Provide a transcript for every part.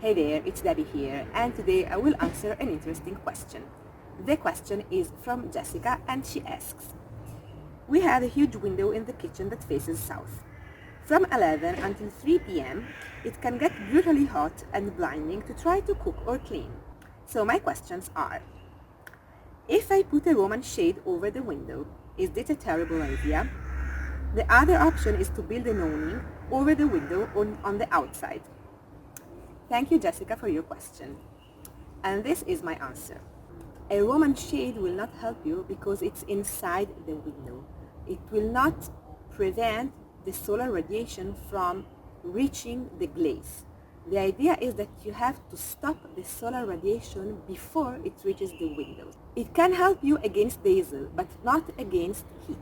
Hey there, it's Debbie here, and today I will answer an interesting question. The question is from Jessica, and she asks, we have a huge window in the kitchen that faces south. From 11 until 3 p.m., it can get brutally hot and blinding to try to cook or clean. So my questions are, if I put a Roman shade over the window, is this a terrible idea? The other option is to build an awning over the window on the outside. Thank you, Jessica, for your question. And this is my answer. A Roman shade will not help you because it's inside the window. It will not prevent the solar radiation from reaching the glaze. The idea is that you have to stop the solar radiation before it reaches the window. It can help you against diesel, but not against heat.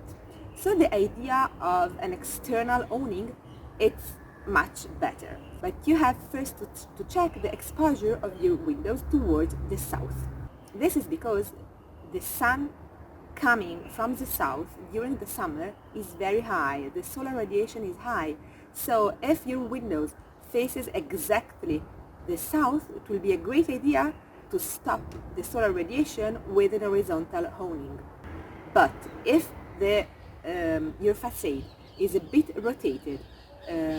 So the idea of an external awning, it's much better. But you have first to check the exposure of your windows towards the south. This is because the sun coming from the south during the summer is very high. The solar radiation is high. So if your windows faces exactly the south, it will be a great idea to stop the solar radiation with an horizontal awning. But if your facade is a bit rotated,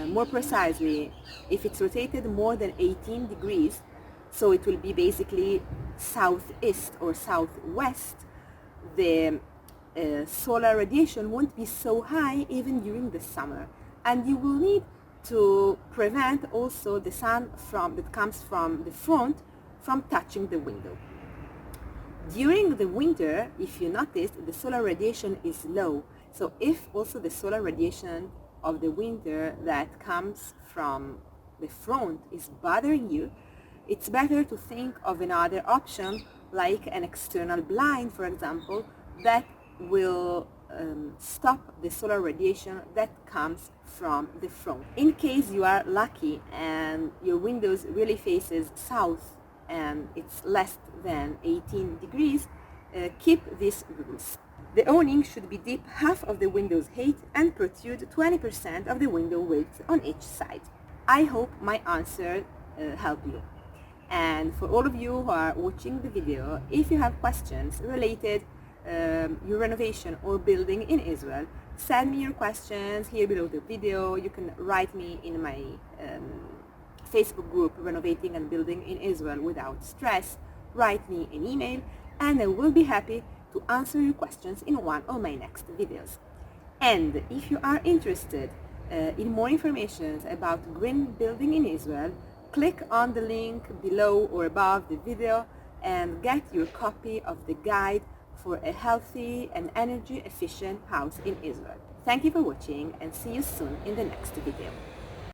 more precisely, if it's rotated more than 18 degrees, so it will be basically southeast or southwest, the solar radiation won't be so high even during the summer, and you will need to prevent also the sun that comes from the front from touching the window. During the winter, if you notice, the solar radiation is low. So if also the solar radiation of the winter that comes from the front is bothering you, it's better to think of another option, like an external blind, for example, that will stop the solar radiation that comes from the front. In case you are lucky and your windows really faces south and it's less than 18 degrees, keep these rules. The awning should be deep half of the window's height and protrude 20% of the window width on each side. I hope my answer helped you. And for all of you who are watching the video, if you have questions related your renovation or building in Israel, send me your questions here below the video. You can write me in my Facebook group, Renovating and Building in Israel Without Stress. Write me an email and I will be happy to answer your questions in one of my next videos. And if you are interested in more information about green building in Israel, click on the link below or above the video and get your copy of the guide for a healthy and energy efficient house in Israel. Thank you for watching and see you soon in the next video.